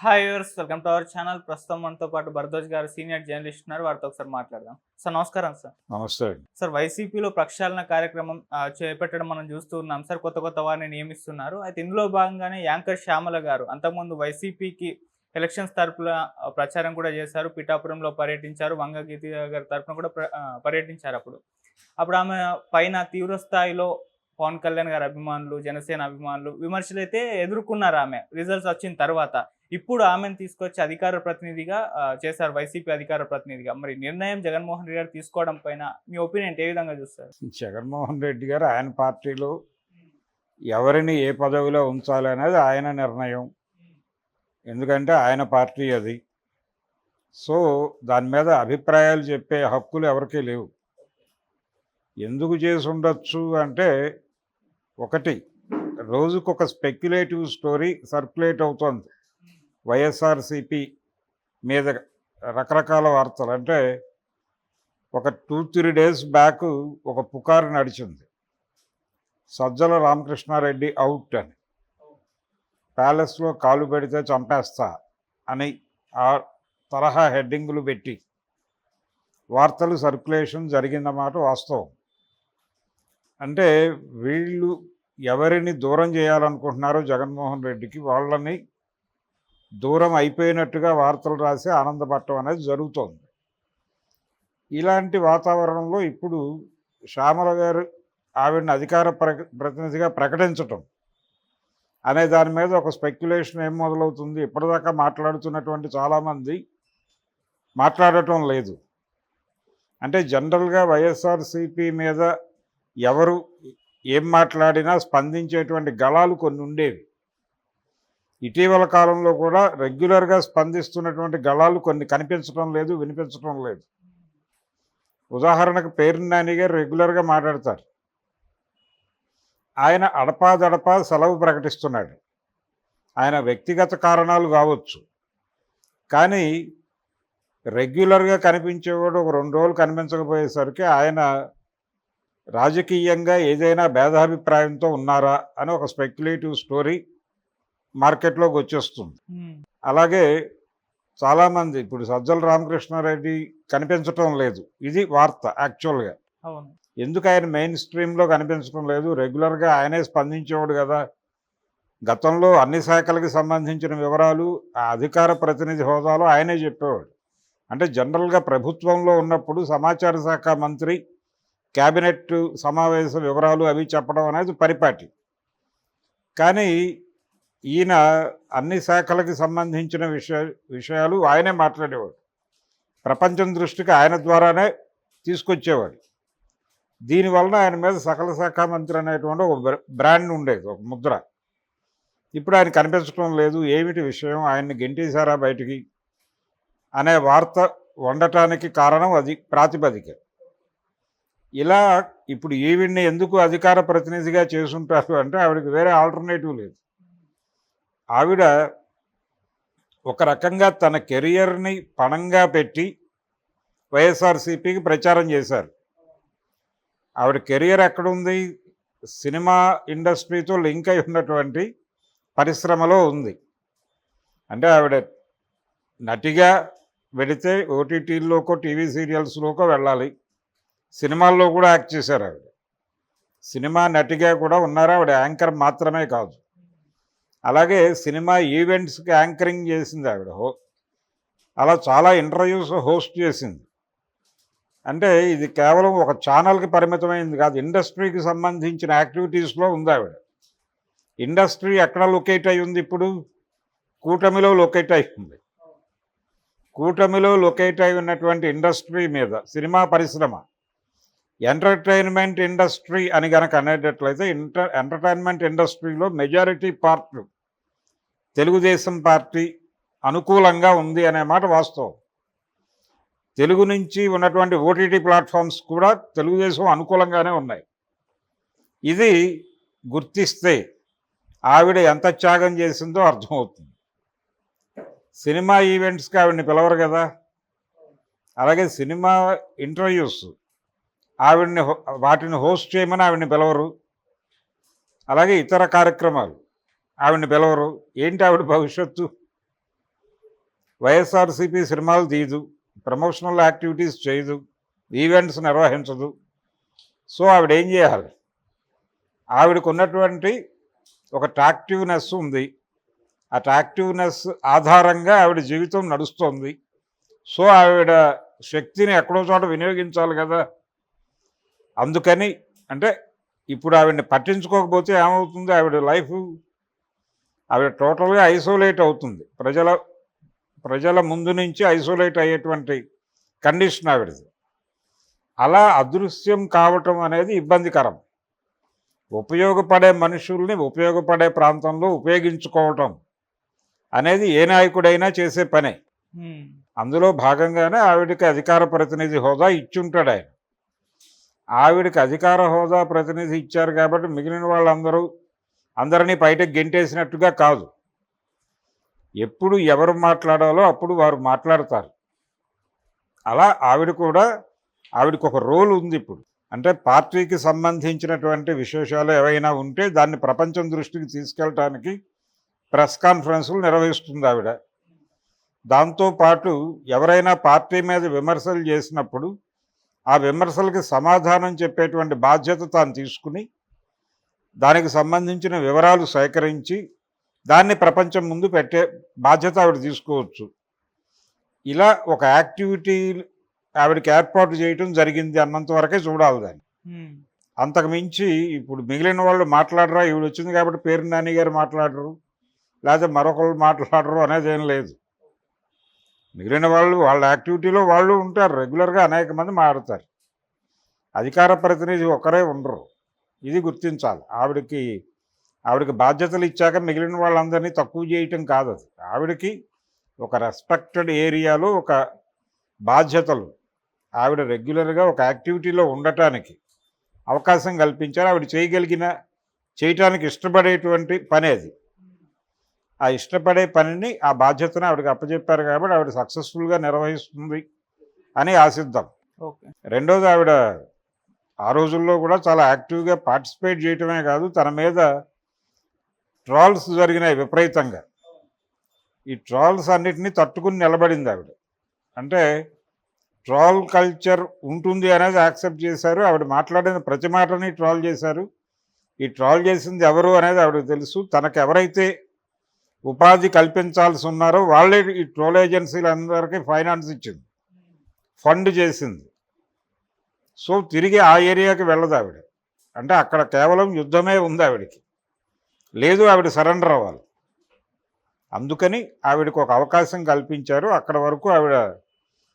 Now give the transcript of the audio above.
Hi viewers, welcome to our channel. ప్రస్తుతం మనతో పాటు భరద్వాజ్ గారు సీనియర్ జర్నలిస్ట్ ఉన్నారు. వారితో ఒకసారి మాట్లాడదాం. సార్ నమస్కారం సార్. నమస్తే. సార్, వైసీపీలో ప్రక్షాళన కార్యక్రమం చేపట్టడం మనం చూస్తూ ఉన్నాం సార్. కొత్త కొత్త వారిని నియమిస్తున్నారు. అయితే ఇందులో భాగంగానే యాంకర్ శ్యామల గారు అంతకుముందు వైసీపీకి ఎలక్షన్స్ తరపున ప్రచారం కూడా చేశారు. పిఠాపురంలో పర్యటించారు. వంగగీత గారి తరపున కూడా పర్యటించారు. అప్పుడు ఆమె పైన తీవ్ర స్థాయిలో పవన్ కళ్యాణ్ గారి అభిమానులు, జనసేన అభిమానులు విమర్శలైతే ఎదుర్కొన్నారు ఆమె రిజల్ట్స్ వచ్చిన తర్వాత. ఇప్పుడు ఆమెను తీసుకొచ్చి అధికార ప్రతినిధిగా చేశారు, వైసీపీ అధికార ప్రతినిధిగా. మరి నిర్ణయం జగన్మోహన్ రెడ్డి గారు తీసుకోవడం పైన మీ ఒపీనియన్ ఏ విధంగా చూస్తారు? జగన్మోహన్ రెడ్డి గారు ఆయన పార్టీలో ఎవరిని ఏ పదవిలో ఉంచాలి అనేది ఆయన నిర్ణయం. ఎందుకంటే ఆయన పార్టీ అది. సో దాని మీద అభిప్రాయాలు చెప్పే హక్కులు ఎవరికీ లేవు. ఎందుకు చేసి ఉండొచ్చు అంటే, ఒకటి, రోజుకొక స్పెక్యులేటివ్ స్టోరీ సర్క్యులేట్ అవుతోంది వైఎస్ఆర్సిపి మీద. రకరకాల వార్తలు అంటే, ఒక 2-3 డేస్ బ్యాక్ ఒక పుకారు నడిచింది, సజ్జల రామకృష్ణారెడ్డి అవుట్ అని, ప్యాలెస్లో కాలు పెడితే చంపేస్తా అని ఆ తరహా హెడ్డింగులు పెట్టి వార్తలు సర్క్యులేషన్ జరిగిందన్నమాట వాస్తవం. అంటే వీళ్ళు ఎవరిని దూరం చేయాలనుకుంటున్నారో జగన్మోహన్ రెడ్డికి, వాళ్ళని దూరం అయిపోయినట్టుగా వార్తలు రాసి ఆనందపడటం అనేది జరుగుతోంది. ఇలాంటి వాతావరణంలో ఇప్పుడు శ్యామల గారు ఆవిడని అధికార ప్రతినిధిగా ప్రకటించటం అనే దాని మీద ఒక స్పెక్యులేషన్ ఏం మొదలవుతుంది. ఇప్పటిదాకా మాట్లాడుతున్నటువంటి చాలామంది మాట్లాడటం లేదు. అంటే జనరల్గా వైఎస్ఆర్సిపి మీద ఎవరు ఏం మాట్లాడినా స్పందించేటువంటి గళాలు కొన్ని ఉండేవి. ఇటీవల కాలంలో కూడా రెగ్యులర్గా స్పందిస్తున్నటువంటి గళాలు కొన్ని కనిపించడం లేదు, వినిపించడం లేదు. ఉదాహరణకు పేర్ని నాని గారు రెగ్యులర్గా మాట్లాడతారు. ఆయన అడపాదడపా సెలవు ప్రకటిస్తున్నాడు. ఆయన వ్యక్తిగత కారణాలు కావచ్చు, కానీ రెగ్యులర్గా కనిపించేవాడు ఒక 2 రోజులు కనిపించకపోయేసరికి ఆయన రాజకీయంగా ఏదైనా భేదాభిప్రాయంతో ఉన్నారా అని ఒక స్పెక్యులేటివ్ స్టోరీ మార్కెట్లోకి వచ్చేస్తుంది. అలాగే చాలామంది ఇప్పుడు సజ్జల రామకృష్ణారెడ్డి కనిపించటం లేదు, ఇది వార్త యాక్చువల్గా. ఎందుకు ఆయన మెయిన్ స్ట్రీమ్లో కనిపించడం లేదు? రెగ్యులర్గా ఆయనే స్పందించేవాడు కదా. గతంలో అన్ని శాఖలకు సంబంధించిన వివరాలు ఆ అధికార ప్రతినిధి హోదాలో ఆయనే చెప్పేవాడు. అంటే జనరల్గా ప్రభుత్వంలో ఉన్నప్పుడు సమాచార శాఖ మంత్రి క్యాబినెట్ సమావేశ వివరాలు అవి చెప్పడం అనేది పరిపాటి. కానీ ఈయన అన్ని శాఖలకు సంబంధించిన విషయాలు ఆయనే మాట్లాడేవాడు. ప్రపంచం దృష్టికి ఆయన ద్వారానే తీసుకొచ్చేవాడు. దీనివలన ఆయన మీద సకల శాఖ మంత్రి అనేటువంటి ఒక బ్రాండ్ ఉండేది, ఒక ముద్ర. ఇప్పుడు ఆయన కనిపించడం లేదు. ఏమిటి విషయం, ఆయన్ని గెంటేశారా బయటికి అనే వార్త ఉండటానికి కారణం అది ప్రాతిపదిక. ఇలా ఇప్పుడు ఈవిడ్ని ఎందుకు అధికార ప్రతినిధిగా చేసుంటారు అంటే, ఆవిడకి వేరే ఆల్టర్నేటివ్ లేదు. ఆవిడ ఒక రకంగా తన కెరియర్ని పణంగా పెట్టి వైఎస్ఆర్సీపీకి ప్రచారం చేశారు. ఆవిడ కెరియర్ ఎక్కడుంది? సినిమా ఇండస్ట్రీతో లింక్ అయి ఉన్నటువంటి పరిశ్రమలో ఉంది. అంటే ఆవిడ నటిగా వెళితే ఓటీటీల్లోకో టీవీ సీరియల్స్లోకో వెళ్ళాలి. సినిమాల్లో కూడా యాక్ట్ చేశారు ఆవిడ. సినిమా నటిగా కూడా ఉన్నారు. ఆవిడ యాంకర్ మాత్రమే కాదు, అలాగే సినిమా ఈవెంట్స్కి యాంకరింగ్ చేసింది ఆవిడ. అలా చాలా ఇంటర్వ్యూస్ హోస్ట్ చేసింది. అంటే ఇది కేవలం ఒక ఛానల్కి పరిమితమైంది కాదు, ఇండస్ట్రీకి సంబంధించిన యాక్టివిటీస్లో ఉంది ఆవిడ. ఇండస్ట్రీ ఎక్కడ లొకేట్ అయి ఉంది? ఇప్పుడు కూటమిలో లొకేట్ అయి ఉంది. కూటమిలో లొకేట్ అయి ఉన్నటువంటి ఇండస్ట్రీ మీద, సినిమా పరిశ్రమ, ఎంటర్టైన్మెంట్ ఇండస్ట్రీ అని కనుక అనేటట్లయితే ఎంటర్టైన్మెంట్ ఇండస్ట్రీలో మెజారిటీ పార్ట్ తెలుగుదేశం పార్టీ అనుకూలంగా ఉంది అనే మాట వాస్తవం. తెలుగు నుంచి ఉన్నటువంటి ఓటీటీ ప్లాట్ఫామ్స్ కూడా తెలుగుదేశం అనుకూలంగానే ఉన్నాయి. ఇది గుర్తిస్తే ఆవిడ ఎంత త్యాగం చేసిందో అర్థమవుతుంది. సినిమా ఈవెంట్స్కి ఆవిడని పిలవరు కదా. అలాగే సినిమా ఇంటర్వ్యూస్ వాటిని హోస్ట్ చేయమని ఆవిడని పిలవరు. అలాగే ఇతర కార్యక్రమాలు ఆవిడని పిలవరు. ఏంటి ఆవిడ భవిష్యత్తు? వైఎస్ఆర్సీపీ సినిమాలు తీయదు, ప్రమోషనల్ యాక్టివిటీస్ చేయదు, ఈవెంట్స్ నిర్వహించదు. సో ఆవిడ ఏం చేయాలి? ఆవిడకు ఉన్నటువంటి ఒక ట్రాక్టివ్నెస్ ఉంది. ఆ ట్రాక్టివ్నెస్ ఆధారంగా ఆవిడ జీవితం నడుస్తుంది. సో ఆవిడ శక్తిని ఎక్కడో చోట వినియోగించాలి కదా. అందుకని అంటే ఇప్పుడు ఆవిడని పట్టించుకోకపోతే ఏమవుతుంది? ఆవిడ టోటల్గా ఐసోలేట్ అవుతుంది. ప్రజల ముందు నుంచి ఐసోలేట్ అయ్యేటువంటి కండిషన్ ఆవిడది. అలా అదృశ్యం కావటం అనేది ఇబ్బందికరం. ఉపయోగపడే మనుషుల్ని ఉపయోగపడే ప్రాంతంలో ఉపయోగించుకోవటం అనేది ఏ నాయకుడైనా చేసే పనే. అందులో భాగంగానే ఆవిడకి అధికార ప్రతినిధి హోదా ఇచ్చుంటాడు ఆయన. ఆవిడకి అధికార హోదా ప్రతినిధి ఇచ్చారు కాబట్టి మిగిలిన వాళ్ళందరూ అందరినీ బయటకు గెంటేసినట్టుగా కాదు. ఎప్పుడు ఎవరు మాట్లాడాలో అప్పుడు వారు మాట్లాడతారు. అలా ఆవిడకు ఒక రోల్ ఉంది ఇప్పుడు. అంటే పార్టీకి సంబంధించినటువంటి విశేషాలు ఏవైనా ఉంటే దాన్ని ప్రపంచం దృష్టికి తీసుకెళ్ళటానికి ప్రెస్ కాన్ఫరెన్సులు నిర్వహిస్తుంది ఆవిడ. దాంతోపాటు ఎవరైనా పార్టీ మీద విమర్శలు చేసినప్పుడు ఆ విమర్శలకి సమాధానం చెప్పేటువంటి బాధ్యత తాను తీసుకుని దానికి సంబంధించిన వివరాలు సేకరించి దాన్ని ప్రపంచం ముందు పెట్టే బాధ్యత ఆవిడ తీసుకోవచ్చు. ఇలా ఒక యాక్టివిటీ ఆవిడకి ఏర్పాటు చేయటం జరిగింది అన్నంత వరకే చూడాలి దాన్ని. అంతకు మించి ఇప్పుడు మిగిలిన వాళ్ళు మాట్లాడరా, ఈవిడ వచ్చింది కాబట్టి పేరు నాని గారు మాట్లాడరు, లేకపోతే మరొకళ్ళు మాట్లాడరు అనేది ఏం లేదు. మిగిలిన వాళ్ళు వాళ్ళ యాక్టివిటీలో వాళ్ళు ఉంటారు. రెగ్యులర్గా అనేక మంది మాట్లాడతారు. అధికార ప్రతినిధి ఒకరే ఉండరు. ఇది గుర్తించాలి. ఆవిడకి బాధ్యతలు ఇచ్చాక మిగిలిన వాళ్ళందరినీ తక్కువ చేయటం కాదు. అది ఆవిడకి ఒక రెస్పెక్టెడ్ ఏరియాలో ఒక బాధ్యతలు, ఆవిడ రెగ్యులర్గా ఒక యాక్టివిటీలో ఉండటానికి అవకాశం కల్పించారు. ఆవిడ చేయటానికి ఇష్టపడేటువంటి పని అది. ఆ ఇష్టపడే పనిని, ఆ బాధ్యతను ఆవిడకి అప్పచెప్పారు కాబట్టి ఆవిడ సక్సెస్ఫుల్గా నిర్వహిస్తుంది అని ఆశిద్దాం. రెండోది, ఆవిడ ఆ రోజుల్లో కూడా చాలా యాక్టివ్గా పార్టిసిపేట్ చేయటమే కాదు, తన మీద ట్రాల్స్ జరిగినాయి విపరీతంగా. ఈ ట్రాల్స్ అన్నిటినీ తట్టుకుని నిలబడింది ఆవిడ. అంటే ట్రాల్ కల్చర్ ఉంటుంది అనేది యాక్సెప్ట్ చేశారు. ఆవిడ మాట్లాడిన ప్రతి మాటని ట్రాల్ చేశారు. ఈ ట్రాల్ చేసింది ఎవరు అనేది ఆవిడకి తెలుసు. తనకు ఎవరైతే ఉపాధి కల్పించాల్సి ఉన్నారో వాళ్ళే ఈ ట్రోల్ ఏజెన్సీలందరికీ ఫైనాన్స్ ఇచ్చింది, ఫండ్ చేసింది. సో తిరిగి ఆ ఏరియాకి వెళ్ళదు ఆవిడ. అంటే అక్కడ కేవలం యుద్ధమే ఉంది ఆవిడకి. లేదు, ఆవిడ సరెండర్ అవ్వాలి. అందుకని ఆవిడకు ఒక అవకాశం కల్పించారు. అక్కడ వరకు ఆవిడ